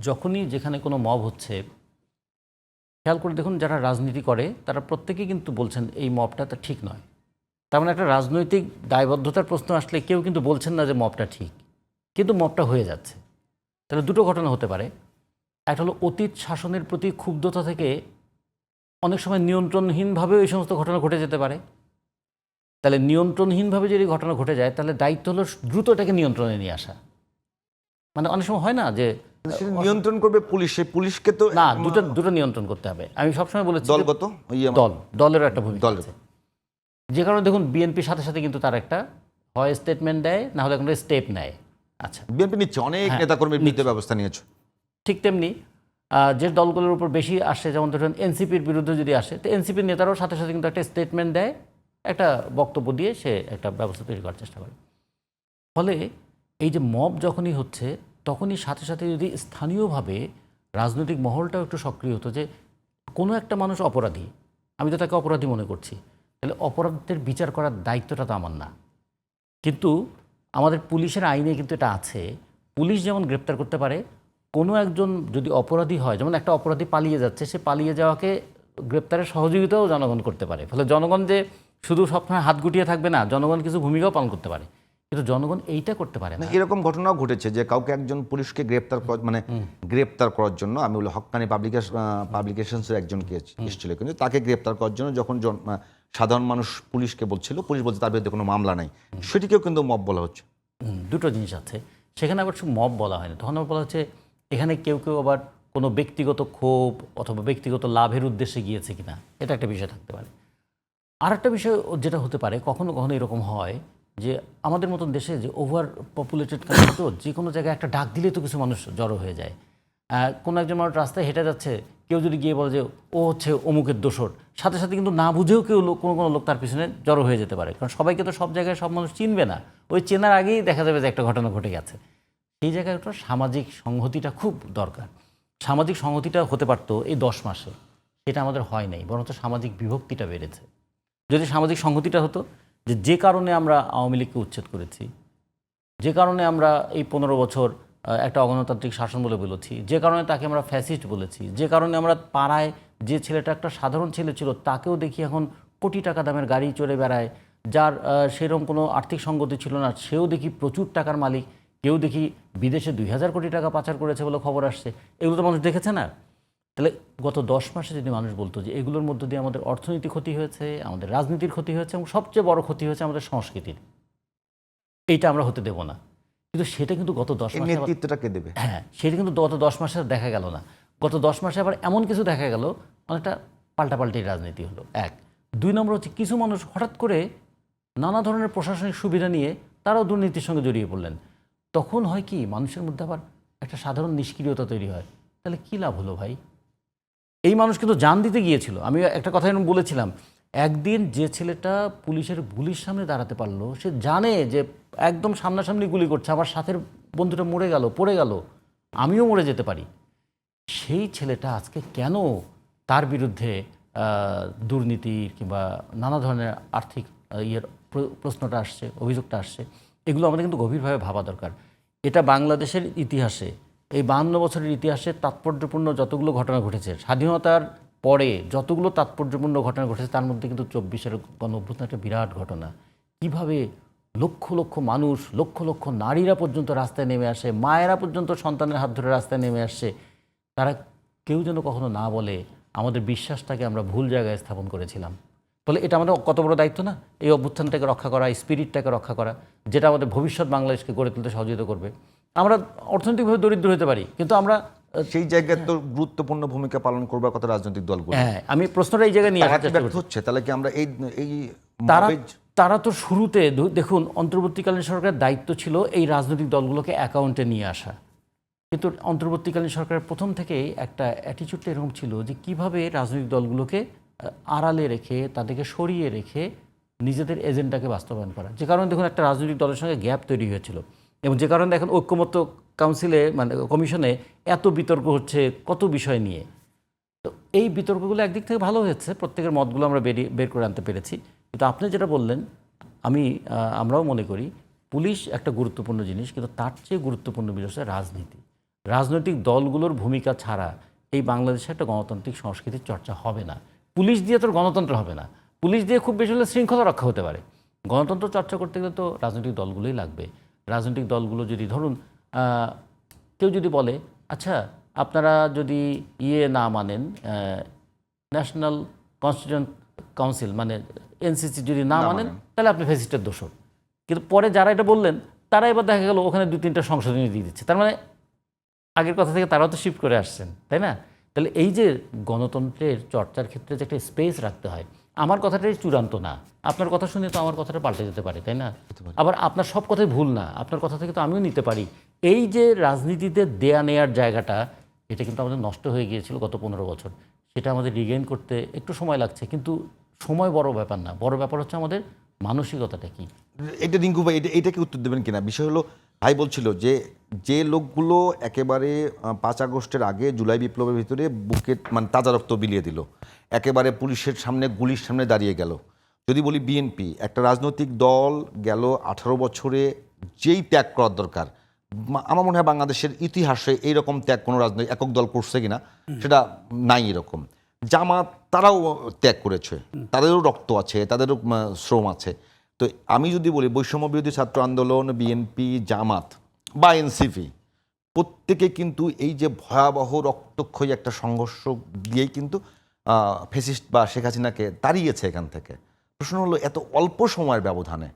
যখনই যেখানে কোনো মব হচ্ছে, খেয়াল করে দেখুন যারা রাজনীতি করে তারা প্রত্যেকেই কিন্তু বলছেন এই মবটা তা ঠিক নয়। তার মানে একটা রাজনৈতিক দায়বদ্ধতার প্রশ্ন আসলে কেউ কিন্তু বলছেন না যে মবটা ঠিক, কিন্তু মবটা হয়ে যাচ্ছে। তাহলে দুটো ঘটনা হতে পারে। একটা হলো অতীত শাসনের প্রতি ক্ষুব্ধতা থেকে অনেক সময় নিয়ন্ত্রণহীনভাবেও এই সমস্ত ঘটনা ঘটে যেতে পারে। তাহলে নিয়ন্ত্রণহীনভাবে যদি ঘটনা ঘটে যায় তাহলে দায়িত্ব হলো দ্রুত এটাকে নিয়ন্ত্রণে নিয়ে আসা। মানে অনেক সময় হয় না যে সেটা নিয়ন্ত্রণ করবে পুলিশ, সেই পুলিশকে তো না, দুটো নিয়ন্ত্রণ করতে হবে। আমি সবসময় বলেছি দলগত দলেরও একটা ভূমিকা দলের আছে। যে কারণে দেখুন বিএনপির সাথে সাথে কিন্তু তার একটা হয় স্টেটমেন্ট দেয়, না হলে কোনো স্টেপ নেয়। আচ্ছা, বিএনপি নিচ্ছে, অনেক হ্যাঁ, নেতাকর্মীর বিরুদ্ধে ব্যবস্থা নিয়েছে। ঠিক তেমনি যে দলগুলোর উপর বেশি আসে, যেমন ধরুন এনসিপির বিরুদ্ধে যদি আসে, তো এনসিপির নেতারাও সাথে সাথে কিন্তু একটা স্টেটমেন্ট দেয়, একটা বক্তব্য দিয়ে সে একটা ব্যবস্থা তৈরি করার চেষ্টা করে। ফলে এই যে মব যখনই হচ্ছে তখনই সাথে সাথে যদি স্থানীয়ভাবে রাজনৈতিক মহলটাও একটু সক্রিয় হতো যে কোনো একটা মানুষ অপরাধী, আমি তো তাকে অপরাধী মনে করছি, তাহলে অপরাধের বিচার করার দায়িত্বটা তো আমার না। কিন্তু আমাদের পুলিশের আইনে কিন্তু এটা আছে, পুলিশ যেমন গ্রেপ্তার করতে পারে, কোনো একজন যদি অপরাধী হয়, যেমন একটা অপরাধী পালিয়ে যাচ্ছে, সে পালিয়ে যাওয়াকে গ্রেপ্তারের সহযোগিতাও জনগণ করতে পারে। ফলে জনগণ যে শুধু সবসময় হাত গুটিয়ে থাকবে না, জনগণ কিছু ভূমিকাও পালন করতে পারে, কিন্তু জনগণ এইটা করতে পারে না। এরকম ঘটনাও ঘটেছে যে কাউকে একজন পুলিশকে গ্রেপ্তার করার জন্য, আমি বলি হক্কানি পাবলিকেশনসের একজনকে এসেছিল, কিন্তু তাকে গ্রেপ্তার করার জন্য যখন সাধারণ মানুষ পুলিশকে বলছিল, পুলিশ বলছে তার বিরুদ্ধে কোনো মামলা নাই, সেটিকেও কিন্তু মব বলা হচ্ছে। দুটো জিনিস আছে সেখানে, আবার শুধু মব বলা হয় না, তখন আবার বলা হচ্ছে এখানে কেউ কেউ আবার কোনো ব্যক্তিগত ক্ষোভ অথবা ব্যক্তিগত লাভের উদ্দেশ্যে গিয়েছে কিনা, এটা একটা বিষয় থাকতে পারে। আর একটা বিষয় যেটা হতে পারে, কখনো কখনো এরকম হয় যে আমাদের মতন দেশে যে ওভার পপুলেটেড কান্ট্রি, তো যে কোনো জায়গায় একটা ডাক দিলে তো কিছু মানুষ জড়ো হয়ে যায়। কোনো একজন মানুষ রাস্তায় হেঁটে যাচ্ছে, কেউ যদি গিয়ে বলে যে ও হচ্ছে অমুকের দোসর, সাথে সাথে কিন্তু না বুঝেও কেউ কোনো কোনো লোক তার পিছনে জড়ো হয়ে যেতে পারে, কারণ সবাইকে তো সব জায়গায় সব মানুষ চিনবে না। ওই চেনার আগেই দেখা যাবে যে একটা ঘটনা ঘটে গেছে। সেই জায়গায় একটা সামাজিক সংহতিটা খুব দরকার। সামাজিক সংহতিটা হতে পারতো এই 10 মাসে, সেটা আমাদের হয় নাই, বরঞ্চ সামাজিক বিভক্তিটা বেড়েছে। যদি সামাজিক সংহতিটা হতো, যে কারণে আমরা আওয়ামী লীগকে উচ্ছেদ করেছি, যে কারণে আমরা এই 15 বছর একটা অগণতান্ত্রিক শাসন বলে বলেছি, যে কারণে তাকে আমরা ফ্যাসিস্ট বলেছি, যে কারণে আমরা পাড়ায় যে ছেলেটা একটা সাধারণ ছেলে ছিল তাকেও দেখি এখন কোটি টাকা দামের গাড়ি চড়ে বেড়ায়, যার সেরকম কোনো আর্থিক সঙ্গতি ছিল না সেও দেখি প্রচুর টাকার মালিক, কেউ দেখি বিদেশে 2000 কোটি টাকা পাচার করেছে বলে খবর আসছে। এগুলো তো মানুষ দেখেছে না? তাহলে গত 10 মাসে যদি মানুষ বলতো যে এগুলোর মধ্য দিয়ে আমাদের অর্থনীতি ক্ষতি হয়েছে, আমাদের রাজনীতির ক্ষতি হয়েছে, এবং সবচেয়ে বড় ক্ষতি হয়েছে আমাদের সংস্কৃতির, এইটা আমরা হতে দেব না, কিন্তু সেটা কিন্তু গত 10 মাসে নেতৃত্বটা কে দেবে? হ্যাঁ, সেটা কিন্তু গত 10 মাসে দেখা গেল না। গত 10 মাসে আবার এমন কিছু দেখা গেল, অনেকটা পাল্টাপাল্টি রাজনীতি হলো। 1, 2 নম্বর হচ্ছে কিছু মানুষ হঠাৎ করে নানা ধরনের প্রশাসনিক সুবিধা নিয়ে তারাও দুর্নীতির সঙ্গে জড়িয়ে পড়লেন। তখন হয় কি, মানুষের মধ্যে আবার একটা সাধারণ নিষ্ক্রিয়তা তৈরি হয়। তাহলে কী লাভ হলো ভাই? এই মানুষ কিন্তু জান দিতে গিয়েছিল। আমি একটা কথা বলেছিলাম, একদিন যে ছেলেটা পুলিশের গুলির সামনে দাঁড়াতে পারলো, সে জানে যে একদম সামনাসামনি গুলি করছে, আমার সাথের বন্ধুটা মরে গেল, পড়ে গেল, আমিও মরে যেতে পারি, সেই ছেলেটা আজকে কেন তার বিরুদ্ধে দুর্নীতি কিংবা নানা ধরনের আর্থিক প্রশ্নটা আসছে, অভিযোগটা আসছে, এগুলো আমাদের কিন্তু গভীরভাবে ভাবা দরকার। এটা বাংলাদেশের ইতিহাসে, এই 52 বছরের ইতিহাসে তাৎপর্যপূর্ণ যতগুলো ঘটনা ঘটেছে, স্বাধীনতার পরে যতগুলো তাৎপর্যপূর্ণ ঘটনা ঘটেছে, তার মধ্যে কিন্তু 24-এর গণঅভ্যুত্থান একটা বিরাট ঘটনা। কিভাবে লক্ষ লক্ষ মানুষ, লক্ষ লক্ষ নারীরা পর্যন্ত রাস্তায় নেমে আসে, মায়েরা পর্যন্ত সন্তানের হাত ধরে রাস্তায় নেমে আসছে, তারা কেউ যেন কখনো না বলে আমাদের বিশ্বাসটাকে আমরা ভুল জায়গায় স্থাপন করেছিলাম। ফলে এটা আমাদের কত বড় দায়িত্ব না, এই অভ্যুত্থানটাকে রক্ষা করা, এই স্পিরিটটাকে রক্ষা করা, যেটা আমাদের ভবিষ্যৎ বাংলাদেশকে গড়ে তুলতে সহযোগিতা করবে। আমরা অর্থনৈতিকভাবে দরিদ্র হতে পারি, কিন্তু আমরা সেই জায়গায় তো গুরুত্বপূর্ণ ভূমিকা পালন করবার কথা রাজনৈতিক দলগুলো। হ্যাঁ, আমি প্রশ্নটা এই জায়গায় নিয়ে আসার চেষ্টা করছি। হচ্ছে তাহলে কি আমরা এই তারা তো শুরুতে দেখুন, অন্তর্বর্তীকালীন সরকারের দায়িত্ব ছিল এই রাজনৈতিক দলগুলোকে অ্যাকাউন্টে নিয়ে আসা, কিন্তু অন্তর্বর্তীকালীন সরকারের প্রথম থেকেই একটা অ্যাটিচিউডটা এরকম ছিল যে কীভাবে রাজনৈতিক দলগুলোকে আড়ালে রেখে, তাদেরকে সরিয়ে রেখে নিজেদের এজেন্ডাকে বাস্তবায়ন করা, যে কারণে দেখুন একটা রাজনৈতিক দলের সঙ্গে গ্যাপ তৈরি হয়েছিল, এবং যে কারণে এখন ঐক্যমত্য কাউন্সিলে কমিশনে এত বিতর্ক হচ্ছে কত বিষয় নিয়ে। তো এই বিতর্কগুলো একদিক থেকে ভালো হয়েছে, প্রত্যেকের মতগুলো আমরা বের করে আনতে পেরেছি। কিন্তু আপনি যেটা বললেন, আমরাও মনে করি পুলিশ একটা গুরুত্বপূর্ণ জিনিস, কিন্তু তার চেয়ে গুরুত্বপূর্ণ বিষয় হচ্ছে রাজনীতি। রাজনৈতিক দলগুলোর ভূমিকা ছাড়া এই বাংলাদেশে একটা গণতান্ত্রিক সংস্কৃতির চর্চা হবে না। পুলিশ দিয়ে তো গণতন্ত্র হবে না, পুলিশ দিয়ে খুব বেশি হলে শৃঙ্খলা রক্ষা হতে পারে। গণতন্ত্র চর্চা করতে গেলে তো রাজনৈতিক দলগুলোই লাগবে। রাজনৈতিক দলগুলো যদি ধরুন কেউ যদি বলে আচ্ছা আপনারা যদি না মানেন, ন্যাশনাল কনস্টিটিউয়েন্ট কাউন্সিল মানে এনসিসি যদি না মানেন তাহলে আপনি ফ্যাসিস্টের দোষর। কিন্তু পরে যারা এটা বললেন তারা এবার দেখা গেল ওখানে 2-3টা সংশোধনী দিয়ে দিচ্ছে। তার মানে আগের কথা থেকে তারাও তো শিফট করে আসছেন, তাই না? তাহলে এই যে গণতন্ত্রের চর্চার ক্ষেত্রে যে একটা স্পেস রাখতে হয়, আমার কথাটাই চূড়ান্ত না। আপনার কথা শুনে তো আমার কথাটা পাল্টে যেতে পারে, তাই না? আবার আপনার সব কথাই ভুল না, আপনার কথা থেকে তো আমিও নিতে পারি। এই যে রাজনীতিতে দেয়া নেয়ার জায়গাটা, এটা কিন্তু আমাদের নষ্ট হয়ে গিয়েছিল গত 15 বছর। সেটা আমাদের রিগেইন করতে একটু সময় লাগছে, কিন্তু সময় বড় ব্যাপার না। বড় ব্যাপার হচ্ছে আমাদের মানসিকতাটা কি। এটা রিঙ্কু ভাই, এটাকে উত্তর দেবেন কিনা? বিষয় হলো, ভাই বলছিল যে লোকগুলো একেবারে 5 আগস্টের আগে জুলাই বিপ্লবের ভিতরে বুকে মানে তাজা রক্ত বিলিয়ে দিল, একেবারে পুলিশের সামনে গুলির সামনে দাঁড়িয়ে গেল। যদি বলি বিএনপি একটা রাজনৈতিক দল গেল 18 বছরে যেই ত্যাগ করার দরকার, আমার মনে হয় বাংলাদেশের ইতিহাসে এইরকম ত্যাগ কোনো রাজনৈতিক একক দল করছে কিনা সেটা নাই। এরকম জামাত তারাও ত্যাগ করেছে, তাদেরও রক্ত আছে, তাদেরও শ্রম আছে। তো আমি যদি বলি বৈষম্য বিরোধী ছাত্র আন্দোলন, বিএনপি, জামাত বা এনসিপি প্রত্যেকে কিন্তু এই যে ভয়াবহ রক্তক্ষয়ী একটা সংঘর্ষ দিয়েই কিন্তু ফ্যাসিস্ট বা শেখ হাসিনাকে তাড়িয়েছে এখান থেকে। প্রশ্ন হলো এত অল্প সময়ের ব্যবধানে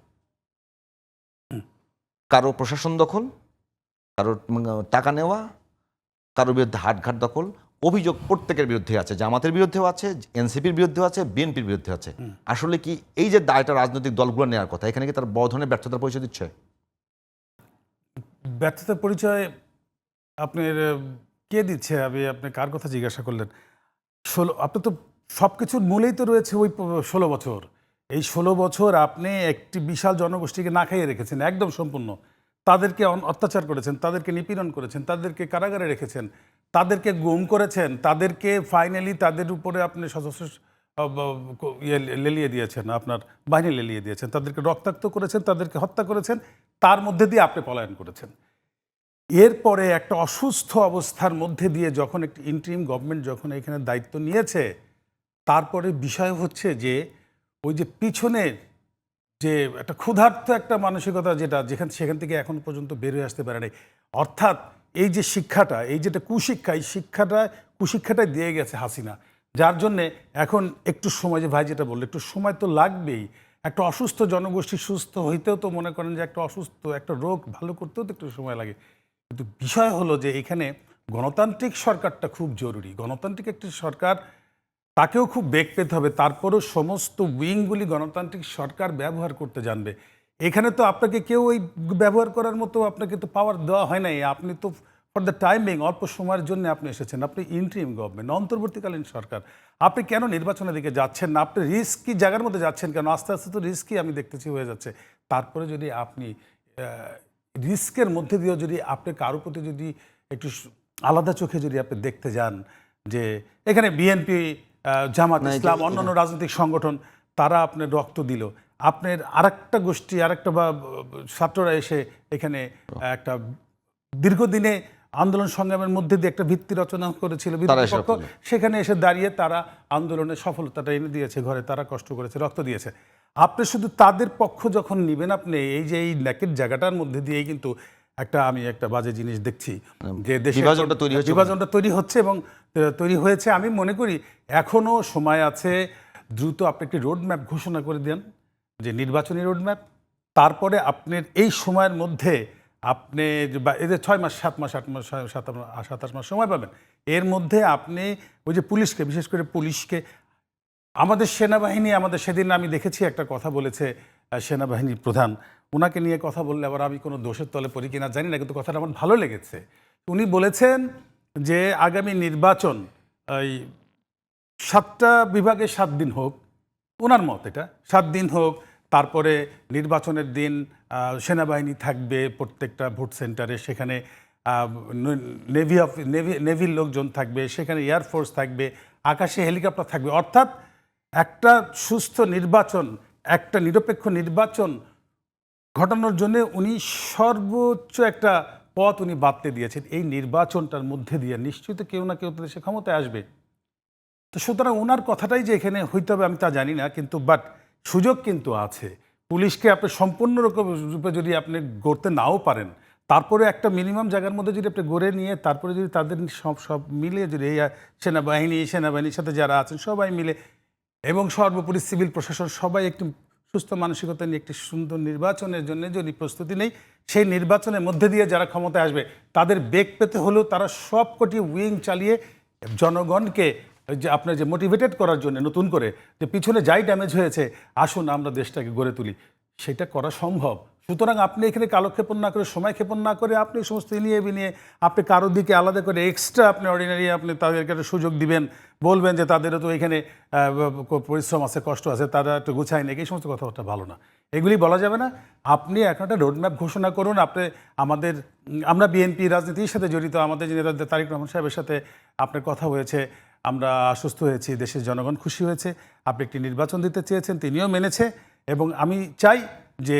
কারো প্রশাসন দখল, কারো টাকা নেওয়া, কারোর বিরুদ্ধে হাটঘাট দখল, অভিযোগ প্রত্যেকের বিরুদ্ধে আছে। জামাতের বিরুদ্ধেও আছে, এনসিপির বিরুদ্ধেও আছে, বিএনপির বিরুদ্ধে আছে। আসলে কি এই যে দায়টা রাজনৈতিক দলগুলো নেওয়ার কথা, এখানে কি তার বড় ধরনের ব্যর্থতার পরিচয় দিচ্ছে? ব্যর্থতার পরিচয় আপনার কে দিচ্ছে? আপনি কার কথা জিজ্ঞাসা করলেন? আপনি তো সব কিছুর মূলেই তো রয়েছে ওই 16 বছর। এই 16 বছর আপনি একটি বিশাল জনগোষ্ঠীকে না খাইয়ে রেখেছেন একদম সম্পূর্ণ। তাদেরকে অত্যাচার করেছেন, তাদেরকে নিপীড়ন করেছেন, তাদেরকে কারাগারে রেখেছেন, তাদেরকে গুম করেছেন, তাদেরকে ফাইনালি তাদের উপরে আপনি সশস্ত্র লেলিয়ে দিয়েছেন, আপনার বাহিনী লেলিয়ে দিয়েছেন, তাদেরকে রক্তাক্ত করেছেন, তাদেরকে হত্যা করেছেন, তার মধ্যে দিয়ে আপনি পলায়ন করেছেন। এরপরে একটা অসুস্থ অবস্থার মধ্যে দিয়ে যখন একটি ইন্টারিম গভর্নমেন্ট যখন এখানে দায়িত্ব নিয়েছে, তারপরে বিষয় হচ্ছে যে ওই যে পিছনের যে একটা ক্ষুধার্ত একটা মানসিকতা সেখান থেকে এখন পর্যন্ত বের হয়ে আসতে পারে নাই। অর্থাৎ এই যে শিক্ষাটা, এই যেটা কুশিক্ষা, এই কুশিক্ষাটাই দিয়ে গেছে হাসিনা, যার জন্যে এখন একটু সময়, যে ভাই যেটা বললো, একটু সময় তো লাগবেই। একটা অসুস্থ জনগোষ্ঠী সুস্থ হইতেও তো মনে করেন যে একটা রোগ ভালো করতেও তো একটু সময় লাগে। কিন্তু বিষয় হলো যে এখানে গণতান্ত্রিক সরকারটা খুব জরুরি। গণতান্ত্রিক একটি সরকার, তাকেও খুব বেগ পেতে হবে, তারপরও সমস্ত উইংগুলি গণতান্ত্রিক সরকার ব্যবহার করতে জানবে। এখানে তো আপনাকে কেউ ওই ব্যবহার করার মতো আপনাকে তো পাওয়ার দেওয়া হয় নাই। আপনি তো ফর দ্য টাইমিং, অল্প সময়ের জন্য আপনি এসেছেন, আপনি ইন্টারিম গভর্নমেন্ট, অন্তর্বর্তীকালীন সরকার। আপনি কেন নির্বাচনের দিকে যাচ্ছেন না? আপনি রিস্কি জায়গার মধ্যে যাচ্ছেন কেন? আস্তে আস্তে তো রিস্কি আমি দেখতেছি হয়ে যাচ্ছে। তারপরে যদি আপনি রিস্কের মধ্যে দিয়েও যদি আপনি কারো প্রতি যদি একটু আলাদা চোখে যদি আপনি দেখতে যান, যে এখানে বিএনপি, জামাত ইসলাম, অন্যান্য রাজনৈতিক সংগঠন, তারা আপনার রক্ত দিল, আপনার আরেকটা গোষ্ঠী, আরেকটা বা ছাত্ররা এসে এখানে একটা দীর্ঘদিনে আন্দোলন সংগ্রামের মধ্যে দিয়ে একটা ভিত্তি রচনা করেছিল বিরোধী পক্ষ, সেখানে এসে দাঁড়িয়ে তারা আন্দোলনের সফলতাটা এনে দিয়েছে ঘরে, তারা কষ্ট করেছে, রক্ত দিয়েছে। আপনি শুধু তাদের পক্ষ যখন নেবেন, আপনি এই যে এই ন্যাকের জায়গাটার মধ্যে দিয়েই কিন্তু আমি একটা বাজে জিনিস দেখছি, যে দেশে বিভাজনটা তৈরি হচ্ছে এবং তৈরি হয়েছে। আমি মনে করি এখনও সময় আছে, দ্রুত আপনি একটি রোডম্যাপ ঘোষণা করে দেন, যে নির্বাচনী রোডম্যাপ। তারপরে আপনার এই সময়ের মধ্যে আপনি এদের 6 মাস, 7 মাস, 8 মাস, 27 মাস সময় পাবেন। এর মধ্যে আপনি ওই যে পুলিশকে, বিশেষ করে পুলিশকে, আমাদের সেনাবাহিনী, আমাদের সেদিন আমি দেখেছি একটা কথা বলেছে সেনাবাহিনীর প্রধান, ওনাকে নিয়ে কথা বললে আবার আমি কোনো দোষের তলে পড়ি কিনা জানি না, কিন্তু কথাটা আমার ভালো লেগেছে। উনি বলেছেন যে আগামী নির্বাচন এই 7টা বিভাগে 7 দিন হোক, ওনার মত এটা 7 দিন হোক। তারপরে নির্বাচনের দিন সেনাবাহিনী থাকবে প্রত্যেকটা ভোট সেন্টারে, সেখানে নেভির লোকজন থাকবে, সেখানে এয়ারফোর্স থাকবে, আকাশে হেলিকপ্টার থাকবে। অর্থাৎ একটা সুস্থ নির্বাচন, একটা নিরপেক্ষ নির্বাচন ঘটানোর জন্য উনি সর্বোচ্চ একটা পথ উনি বাতলে দিয়েছেন, এই নির্বাচনটার মধ্যে দিয়ে নিশ্চয়ই তো কেউ না কেউ তো দেশে ক্ষমতায় আসবে। তো সুতরাং ওনার কথাটাই যে এখানে হইতে হবে আমি তা জানি না, কিন্তু বাট সুযোগ কিন্তু আছে। পুলিশকে আপনি সম্পূর্ণ রূপে যদি আপনি গড়তে নাও পারেন, তারপরে একটা মিনিমাম জায়গার মধ্যে যদি আপনি গড়ে নিয়ে তারপরে যদি তাদের সব মিলিয়ে যদি এই সেনাবাহিনীর সাথে যারা আছেন সবাই মিলে এবং সর্বোপরি সিভিল প্রশাসন সবাই একটু সুস্থ মানসিকতা নিয়ে একটি সুন্দর নির্বাচনের জন্য যদি প্রস্তুতি নেই, সেই নির্বাচনের মধ্যে দিয়ে যারা ক্ষমতায় আসবে তাদের বেগ পেতে হলেও তারা সবকটি উইং চালিয়ে জনগণকে যে আপনার যে মোটিভেটেড করার জন্য নতুন করে যে পিছনে যাই ড্যামেজ হয়েছে আসুন আমরা দেশটাকে গড়ে তুলি, সেটা করা সম্ভব। সুতরাং আপনি এখানে কালক্ষেপণ না করে, সময় ক্ষেপণ না করে আপনি সমস্ত নিয়ে বিনিয়ে আপনি কারো দিকে আলাদা করে এক্সট্রা আপনি অর্ডিনারি আপনি তাদেরকে একটা সুযোগ দিবেন, বলবেন যে তাদেরও তো এখানে পরিশ্রম আছে, কষ্ট আছে, তারা একটু গুছায় নেই, এই সমস্ত কথাবার্তা ভালো না, এগুলি বলা যাবে না। আপনি এখন একটা রোডম্যাপ ঘোষণা করুন। আমরা বিএনপি রাজনীতির সাথে জড়িত, আমাদের যে নেতা তারেক রহমান সাহেবের সাথে আপনার কথা হয়েছে, আমরা আশ্বস্ত হয়েছি, দেশের জনগণ খুশি হয়েছে, আপনি একটি নির্বাচন দিতে চেয়েছেন, তিনিও মেনেছে। এবং আমি চাই যে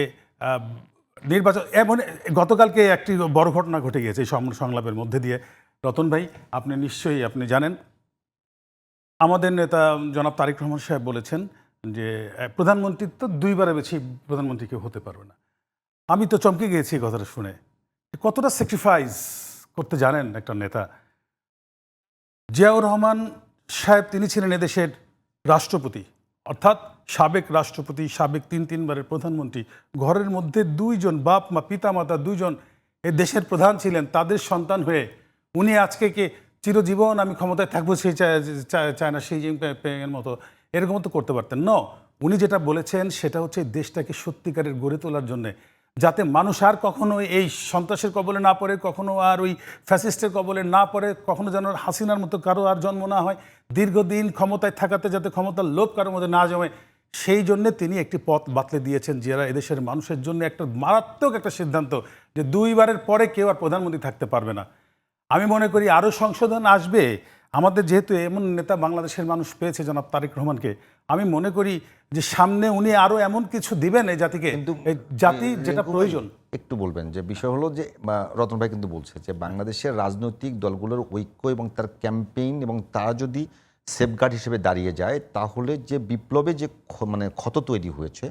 নির্বাচন এমন গতকালকে একটি বড় ঘটনা ঘটে গিয়েছে এই সংলাপের মধ্যে দিয়ে। রতন ভাই, আপনি নিশ্চয়ই আপনি জানেন, আমাদের নেতা জনাব তারেক রহমান সাহেব বলেছেন যে প্রধানমন্ত্রী তো 2 বারের বেশি প্রধানমন্ত্রী কেউ হতে পারবে না। আমি তো চমকে গিয়েছি এই কথাটা শুনে। কতটা স্যাক্রিফাইস করতে জানেন একটা নেতা। জিয়াউর রহমান সাহেব তিনি ছিলেন এদেশের রাষ্ট্রপতি, অর্থাৎ সাবেক রাষ্ট্রপতি, সাবেক 3 বারের প্রধানমন্ত্রী। ঘরের মধ্যে 2 জন বাপ মা পিতা মাতা 2 জন এ দেশের প্রধান ছিলেন, তাদের সন্তান হয়ে উনি আজকে চিরজীবন আমি ক্ষমতায় থাকবো সেই চায় না, সেই জিনপিংয়ের মতো এরকম তো করতে পারতেন ন। উনি যেটা বলেছেন সেটা হচ্ছে দেশটাকে সত্যিকারের গড়ে তোলার জন্যে, যাতে মানুষ আর কখনো এই সন্ত্রাসের কবলে না পড়ে, কখনো আর ওই ফ্যাসিস্টের কবলে না পড়ে, কখনো যেন হাসিনার মতো কারো আর জন্ম না হয়, দীর্ঘদিন ক্ষমতায় থাকাতে যাতে ক্ষমতার লোভ কারোর মধ্যে না জমে, সেই জন্যে তিনি একটি পথ বাতলে দিয়েছেন, যারা এদেশের মানুষের জন্য একটা মারাত্মক একটা সিদ্ধান্ত যে 2 বারের পরে কেউ আর প্রধানমন্ত্রী থাকতে পারবে না। আমি মনে করি আরও সংশোধন আসবে। আমাদের যেহেতু এমন নেতা বাংলাদেশের মানুষ পেয়েছে জনাব তারেক রহমানকে, আমি মনে করি যে সামনে উনি আরও এমন কিছু দিবেন এই জাতিকে, এই জাতি যেটা প্রয়োজন। একটু বলবেন যে বিষয় হলো যে রতন ভাই কিন্তু বলছে যে বাংলাদেশের রাজনৈতিক দলগুলোর ঐক্য এবং তার ক্যাম্পেইন এবং তারা যদি সেফগার্ড হিসেবে দাঁড়িয়ে যায়, তাহলে যে বিপ্লবে যে মানে ক্ষত তৈরি হয়েছে,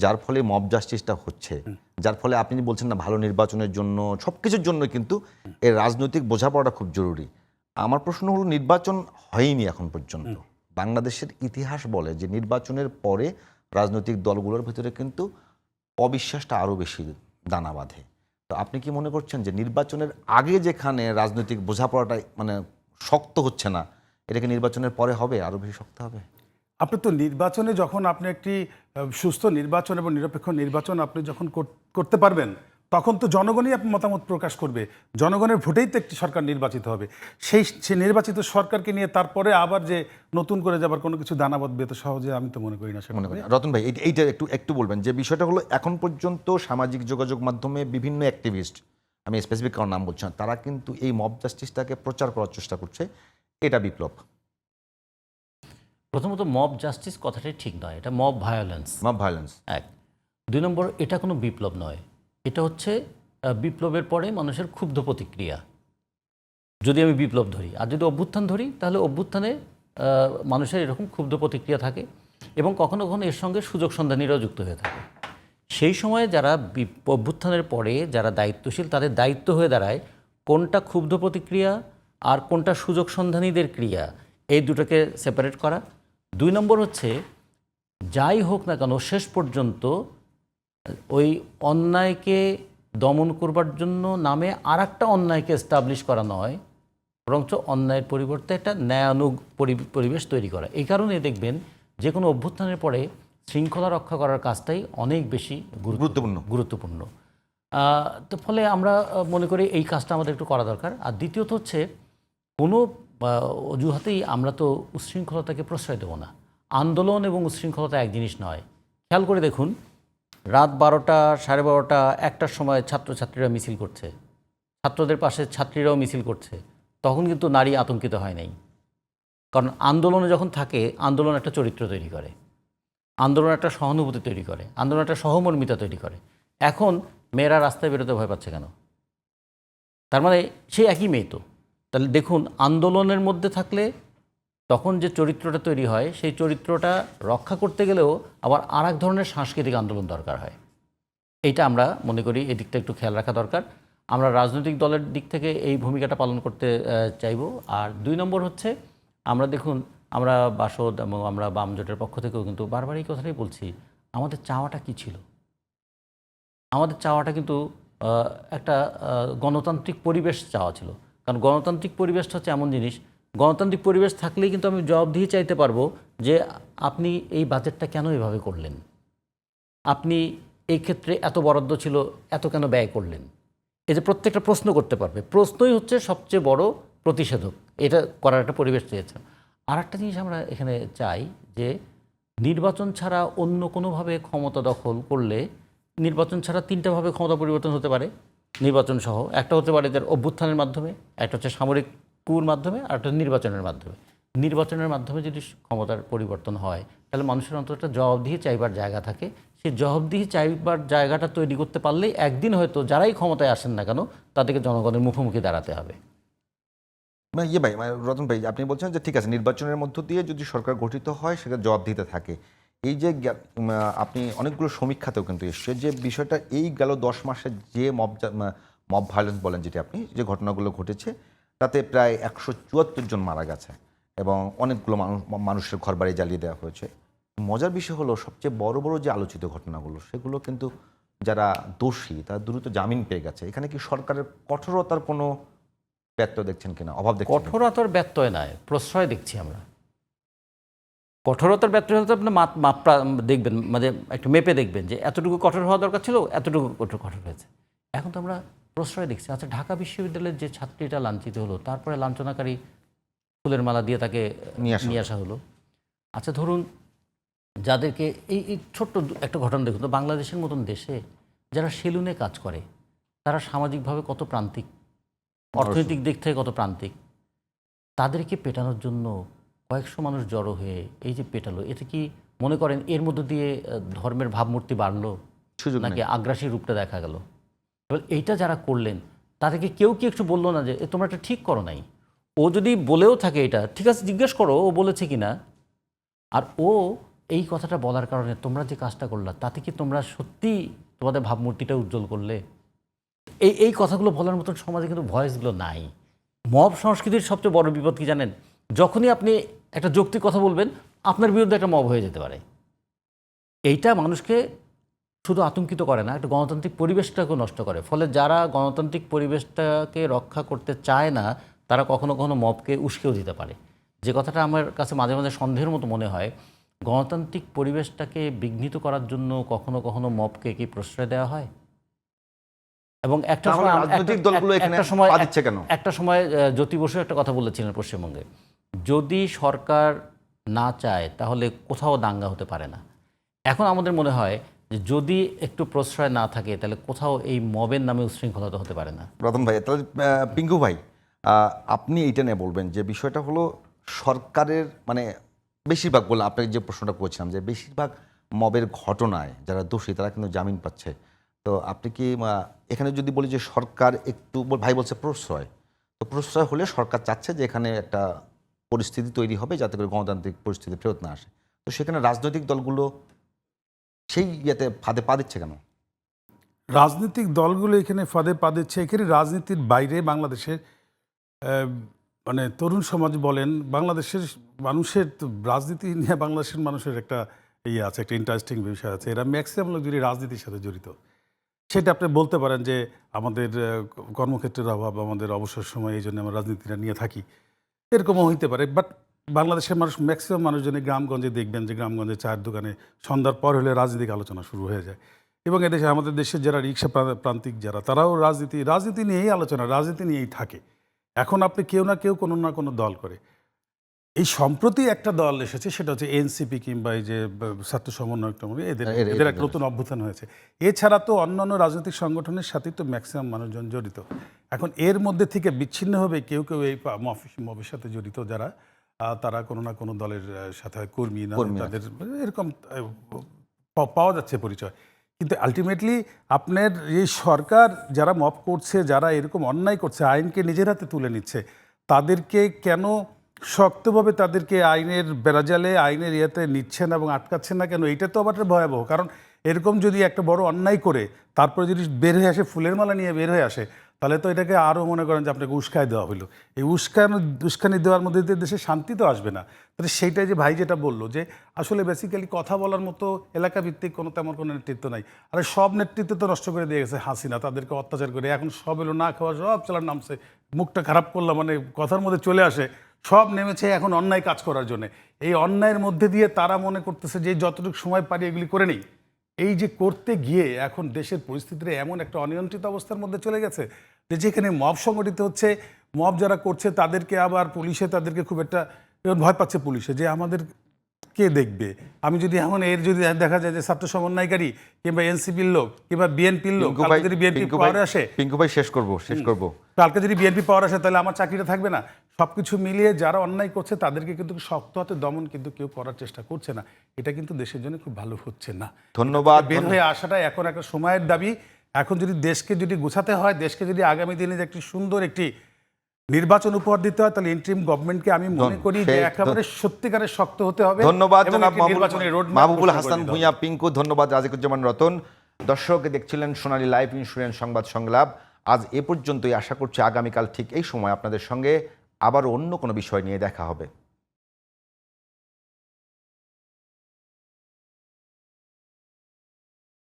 যার ফলে মব জাস্টিসটা হচ্ছে, যার ফলে আপনি বলছেন না ভালো নির্বাচনের জন্য সব কিছুর জন্য কিন্তু এর রাজনৈতিক বোঝাপড়াটা খুব জরুরি। আমার প্রশ্ন হলো, নির্বাচন হয়নি এখন পর্যন্ত। বাংলাদেশের ইতিহাস বলে যে নির্বাচনের পরে রাজনৈতিক দলগুলোর ভিতরে কিন্তু অবিশ্বাসটা আরও বেশি দানা বাঁধে। তো আপনি কি মনে করছেন যে নির্বাচনের আগে যেখানে রাজনৈতিক বোঝাপড়াটা মানে শক্ত হচ্ছে না, এটাকে নির্বাচনের পরে হবে আরও বেশি শক্ত হবে? আপনি তো নির্বাচনে যখন আপনি একটি সুস্থ নির্বাচন এবং নিরপেক্ষ নির্বাচন আপনি যখন করতে পারবেন, তখন তো জনগণই আপনার মতামত প্রকাশ করবে। জনগণের ভোটেই তো একটি সরকার নির্বাচিত হবে। সেই নির্বাচিত সরকারকে নিয়ে তারপরে আবার যে নতুন করে যাবার কোনো কিছু দানা বাঁধবে তো সহজে আমি তো মনে করি না। মনে করি রতন ভাই এইটা একটু বলবেন যে বিষয়টা হলো, এখন পর্যন্ত সামাজিক যোগাযোগ মাধ্যমে বিভিন্ন অ্যাক্টিভিস্ট, আমি স্পেসিফিক কারোর নাম বলছি না, তারা কিন্তু এই মব জাস্টিসটাকে প্রচার করার চেষ্টা করছে এটা বিপ্লব। প্রথমত মব জাস্টিস কথাটাই ঠিক নয়, এটা মব ভায়োলেন্স। 2 নম্বর, এটা কোনো বিপ্লব নয়, এটা হচ্ছে বিপ্লবের পরে মানুষের ক্ষুব্ধ প্রতিক্রিয়া, যদি আমি বিপ্লব ধরি। আর যদি অভ্যুত্থান ধরি, তাহলে অভ্যুত্থানে মানুষের এরকম ক্ষুব্ধ প্রতিক্রিয়া থাকে এবং কখনো কখনো এর সঙ্গে সুযোগ সন্ধানীরাও যুক্ত হয়ে থাকে। সেই সময়ে যারা অভ্যুত্থানের পরে যারা দায়িত্বশীল, তাদের দায়িত্ব হয়ে দাঁড়ায় কোনটা ক্ষুব্ধ প্রতিক্রিয়া আর কোনটা সুযোগ সন্ধানীদের ক্রিয়া, এই দুটোকে সেপারেট করা। 2 নম্বর হচ্ছে, যাই হোক না কেন শেষ পর্যন্ত ওই অন্যায়কে দমন করবার জন্য নামে আর একটা অন্যায়কে এস্টাবলিশ করা নয়, বরঞ্চ অন্যায়ের পরিবর্তে একটা ন্যায়ানুগ পরিবেশ তৈরি করা। এই কারণে দেখবেন যে কোনো অভ্যুত্থানের পরে শৃঙ্খলা রক্ষা করার কাজটাই অনেক বেশি গুরুত্বপূর্ণ। তো ফলে আমরা মনে করি এই কাজটা আমাদের একটু করা দরকার। আর দ্বিতীয়ত হচ্ছে, কোনো অজুহাতেই আমরা তো উচ্ছৃঙ্খলতাকে প্রশ্রয় দেবো না। আন্দোলন এবং উচ্ছৃঙ্খলতা এক জিনিস নয়। খেয়াল করে দেখুন, রাত 12টা, 12:30, 1টার সময় ছাত্রছাত্রীরা মিছিল করছে, ছাত্রদের পাশে ছাত্রীরাও মিছিল করছে, তখন কিন্তু নারী আতঙ্কিত হয় নাই। কারণ আন্দোলনে যখন থাকে, আন্দোলন একটা চরিত্র তৈরি করে, আন্দোলন একটা সহানুভূতি তৈরি করে, আন্দোলন একটা সহমর্মিতা তৈরি করে। এখন মেয়েরা রাস্তায় বেরোতে ভয় পাচ্ছে কেন? তার মানে সেই একই মেয়ে তো। তাহলে দেখুন, আন্দোলনের মধ্যে থাকলে তখন যে চরিত্রটা তৈরি হয় সেই চরিত্রটা রক্ষা করতে গেলেও আবার আর এক ধরনের সাংস্কৃতিক আন্দোলন দরকার হয়। এইটা আমরা মনে করি এদিকটা একটু খেয়াল রাখা দরকার। আমরা রাজনৈতিক দলের দিক থেকে এই ভূমিকাটা পালন করতে চাইব। আর 2 নম্বর হচ্ছে, আমরা দেখুন, আমরা বাসদ এবং আমরা বাম জোটের পক্ষ থেকেও কিন্তু বারবার এই কথাটাই বলছি, আমাদের চাওয়াটা কি ছিল? আমাদের চাওয়াটা কিন্তু একটা গণতান্ত্রিক পরিবেশ চাওয়া ছিল। কারণ গণতান্ত্রিক পরিবেশটা হচ্ছে এমন জিনিস, গণতান্ত্রিক পরিবেশ থাকলেই কিন্তু আমি জবাবদিহি চাইতে পারবো যে আপনি এই বাজেটটা কেন এভাবে করলেন, আপনি এই ক্ষেত্রে এত বরাদ্দ ছিল, এত কেন ব্যয় করলেন। এই যে প্রত্যেকটা প্রশ্ন করতে পারবে, প্রশ্নই হচ্ছে সবচেয়ে বড় প্রতিষেধক। এটা করার একটা পরিবেশ চেয়েছে। আর একটা জিনিস আমরা এখানে চাই যে নির্বাচন ছাড়া অন্য কোনোভাবে ক্ষমতা দখল করলে, নির্বাচন ছাড়া 3টাভাবে ক্ষমতা পরিবর্তন হতে পারে নির্বাচন সহ। একটা হতে পারে এদের অভ্যুত্থানের মাধ্যমে, একটা হচ্ছে সামরিক কুর মাধ্যমে, আর একটা নির্বাচনের মাধ্যমে। নির্বাচনের মাধ্যমে যদি ক্ষমতার পরিবর্তন হয় তাহলে মানুষের অন্তত একটা জবাবদিহি চাইবার জায়গা থাকে। সেই জবাবদিহি চাইবার জায়গাটা তৈরি করতে পারলেই একদিন হয়তো যারাই ক্ষমতায় আসেন না কেন তাদেরকে জনগণের মুখোমুখি দাঁড়াতে হবে। মানে ভাই, রতন ভাই, আপনি বলছেন যে ঠিক আছে, নির্বাচনের মধ্য দিয়ে যদি সরকার গঠিত হয় সেটা জবাবদিহিতে থাকে। এই যে আপনি অনেকগুলো সমীক্ষাতেও কিন্তু এসছে যে বিষয়টা এই গেল 10 মাসে যে মব ভায়োলেন্স বলেন যেটি আপনি, যে ঘটনাগুলো ঘটেছে তাতে প্রায় 174 জন মারা গেছে এবং অনেকগুলো মানুষের ঘরবাড়ি জ্বালিয়ে দেওয়া হয়েছে। মজার বিষয় হলো সবচেয়ে বড় বড় যে আলোচিত ঘটনাগুলো সেগুলো কিন্তু যারা দোষী তারা দ্রুত জামিন পেয়ে গেছে। এখানে কি সরকারের কঠোরতার কোনো ব্যত্যয় দেখছেন কিনা, অভাব দেখছেন কিনা? কঠোরতার ব্যত্যয় নয়, প্রশ্রয় দেখছি আমরা। কঠোরতার ব্যত্যয় হলে তো আপনি মাপটা দেখবেন, মানে একটু মেপে দেখবেন যে এতটুকু কঠোর হওয়া দরকার ছিল, এতটুকু কঠোর হয়েছে। এখন তো আমরা প্রশ্রয় দেখছি। আচ্ছা, ঢাকা বিশ্ববিদ্যালয়ের যে ছাত্রীটা লাঞ্ছিত হলো, তারপরে লাঞ্ছনাকারী ফুলের মালা দিয়ে তাকে নিয়ে আসা হলো। আচ্ছা, ধরুন যাদেরকে এই ছোট্ট একটা ঘটনা দেখুন তো, বাংলাদেশের মতন দেশে যারা সেলুনে কাজ করে তারা সামাজিকভাবে কত প্রান্তিক, অর্থনৈতিক দিক থেকে কত প্রান্তিক, তাদেরকে পেটানোর জন্য কয়েকশো মানুষ জড়ো হয়ে এই যে পেটালো, এতে কি মনে করেন এর মধ্য দিয়ে ধর্মের ভাবমূর্তি বাড়লো নাকি আগ্রাসী রূপটা দেখা গেল? এবার এইটা যারা করলেন তাদেরকে কেউ কি একটু বললো না যে তোমরা এটা ঠিক করো নাই? ও যদি বলেও থাকে এটা ঠিক আছে, জিজ্ঞেস করো ও বলেছে কিনা। আর ও এই কথাটা বলার কারণে তোমরা যে কাজটা করলা তাতে কি তোমরা সত্যি তোমাদের ভাবমূর্তিটা উজ্জ্বল করলে? এই কথাগুলো বলার মতন সমাজে কিন্তু ভয়েসগুলো নাই। মব সংস্কৃতির সবচেয়ে বড় বিপদ কি জানেন? যখনই আপনি একটা যৌক্তিক কথা বলবেন আপনার বিরুদ্ধে একটা মব হয়ে যেতে পারে। এইটা মানুষকে শুধু আতঙ্কিত করে না, একটা গণতান্ত্রিক পরিবেশটাকেও নষ্ট করে। ফলে যারা গণতান্ত্রিক পরিবেশটাকে রক্ষা করতে চায় না তারা কখনো কখনো মবকে উস্কেও দিতে পারে। যে কথাটা আমার কাছে মাঝে মাঝে সন্দেহের মতো মনে হয়, গণতান্ত্রিক পরিবেশটাকে বিঘ্নিত করার জন্য কখনো কখনো মবকে কি প্রশ্রয় দেওয়া হয়? এবং একটা সময় জ্যোতি বসু একটা কথা বলেছিলেন পশ্চিমবঙ্গে, যদি সরকার না চায় তাহলে কোথাও দাঙ্গা হতে পারে না। এখন আমাদের মনে হয় যে যদি একটু প্রশ্রয় না থাকে তাহলে কোথাও এই মবের নামে উশৃঙ্খলতা হতে পারে না। রতন ভাই, তাহলে পিঙ্কু ভাই, আপনি এইটা নিয়ে বলবেন যে বিষয়টা হলো সরকারের, মানে বেশিরভাগ বললাম আপনাকে যে প্রশ্নটা করেছিলাম যে বেশিরভাগ মবের ঘটনায় যারা দোষী তারা কিন্তু জামিন পাচ্ছে। তো আপনি কি এখানে যদি বলি যে সরকার একটু, ভাই বলছে প্রশ্রয়, তো প্রশ্রয় হলে সরকার চাচ্ছে যে এখানে একটা পরিস্থিতি তৈরি হবে যাতে করে গণতান্ত্রিক পরিস্থিতি ফেরত না আসে, তো সেখানে রাজনৈতিক দলগুলো সেই ইয়েতে ফাঁদে পা দিচ্ছে কেন? রাজনৈতিক দলগুলো এখানে ফাঁদে পা দিচ্ছে। এখানে রাজনীতির বাইরে বাংলাদেশের মানে তরুণ সমাজ বলেন, বাংলাদেশের মানুষের রাজনীতি নিয়ে বাংলাদেশের মানুষের একটা ইয়ে আছে, একটা ইন্টারেস্টিং বিষয় আছে। এরা ম্যাক্সিমাম লোক যদি রাজনীতির সাথে জড়িত, সেটা আপনি বলতে পারেন যে আমাদের কর্মক্ষেত্রের অভাব, আমাদের অবসর সময়, এই জন্য আমরা রাজনীতিটা নিয়ে থাকি, এরকমও হইতে পারে। বাট বাংলাদেশের মানুষ, ম্যাক্সিমাম মানুষজনই গ্রামগঞ্জে দেখবেন যে গ্রামগঞ্জে চায়ের দোকানে সন্ধ্যার পর হলে রাজনৈতিক আলোচনা শুরু হয়ে যায়। এবং এদেশে আমাদের দেশের যারা রিক্সা প্রান্তিক যারা, তারাও রাজনীতি নিয়েই আলোচনা, রাজনীতি নিয়েই থাকে। এখন আপনি কেউ না কেউ কোনো না কোনো দল করে। এই সম্প্রতি একটা দল এসেছে, সেটা হচ্ছে এনসিপি কিংবা এই যে ছাত্র সমন্বয়, এদের একটা নতুন অভ্যুত্থান হয়েছে। এছাড়া তো অন্যান্য রাজনৈতিক সংগঠনের সাথেই তো ম্যাক্সিমাম মানুষজন জড়িত। এখন এর মধ্যে থেকে বিচ্ছিন্নভাবে কেউ কেউ এই মবের সাথে জড়িত যারা, তারা কোনো না কোনো দলের সাথে কর্মী না, তাদের এরকম পাওয়া যাচ্ছে পরিচয়। কিন্তু আলটিমেটলি আপনার এই সরকার যারা মপ করছে, যারা এরকম অন্যায় করছে, আইনকে নিজের হাতে তুলে নিচ্ছে, তাদেরকে কেন শক্তভাবে তাদেরকে আইনের বেড়াজালে, আইনের ইয়েতে নিচ্ছেন এবং আটকাচ্ছেন না কেন? এইটা তো আবার ভয়াবহ। কারণ এরকম যদি একটা বড় অন্যায় করে তারপরে যদি বের হয়ে আসে, ফুলের মালা নিয়ে বের হয়ে আসে, তাহলে তো এটাকে আরও মনে করেন যে আপনাকে উস্কায় দেওয়া হলো। এই উস্কানি দেওয়ার মধ্যে দিয়ে দেশে শান্তি তো আসবে না। তাহলে সেইটাই যে ভাই যেটা বললো যে আসলে বেসিক্যালি কথা বলার মতো এলাকা ভিত্তিক তেমন কোনো নেতৃত্ব নাই। আর সব নেতৃত্ব তো নষ্ট করে দিয়ে গেছে হাসিনা, তাদেরকে অত্যাচার করে। এখন সব এলো না খাওয়া, সব চালার নামছে, মুখটা খারাপ করলাম মানে কথার মধ্যে চলে আসে, সব নেমেছে এখন অন্যায় কাজ করার জন্য। এই অন্যায়ের মধ্যে দিয়ে তারা মনে করতেছে যে যতটুকু সময় পারি এগুলি করে নেই। এই যে করতে গিয়ে এখন দেশের পরিস্থিতিটা এমন একটা অনিয়ন্ত্রিত অবস্থার মধ্যে চলে গেছে যে যেখানে মব সংগঠিত হচ্ছে, মব যারা করছে তাদেরকে আবার পুলিশে তাদেরকে খুব একটা ভয় পাচ্ছে পুলিশে, যে আমাদের কে দেখবে। আমি যদি এখন এর যদি দেখা যায় যে ছাত্র সমন্বয়কারী কিংবা এনসিপির লোক কিংবা বিএনপির লোক, কালকে যদি বিএনপি পাওয়ারে আসে, পিঙ্কু ভাই শেষ করব কালকে যদি বিএনপি পাওয়ার আসে তাহলে আমার চাকরিটা থাকবে না। সবকিছু মিলিয়ে যারা অন্যায় করছে তাদেরকে কিন্তু শক্ত হাতে দমন কিন্তু কেউ করার চেষ্টা করছে না। এটা কিন্তু দেশের জন্য খুব ভালো হচ্ছে না। ধন্যবাদ। বের হয়ে আসাটা এখন একটা সময়ের দাবি। এখন যদি দেশকে যদি গুছাতে হয়, দেশকে যদি আগামী দিনে যে একটি সুন্দর একটি নির্বাচন উপহার দিতে হয়, তাহলে ইন্টারিম গভর্নমেন্টকে আমি মনে করি যে একেবারে সত্যিকারের শক্ত হতে হবে। ধন্যবাদ জনাব মাহবুবুল হাসান হাসান ভূঁইয়া পিঙ্কু, ধন্যবাদ রাজিকুজ্জামান রতন। দর্শক দেখছিলেন সোনালী লাইফ ইন্স্যুরেন্স সংবাদ সংলাপ। আজ এ পর্যন্তই। আশা করছি আগামীকাল ঠিক এই সময় আপনাদের সঙ্গে আবার অন্য কোনো বিষয় নিয়ে দেখা হবে।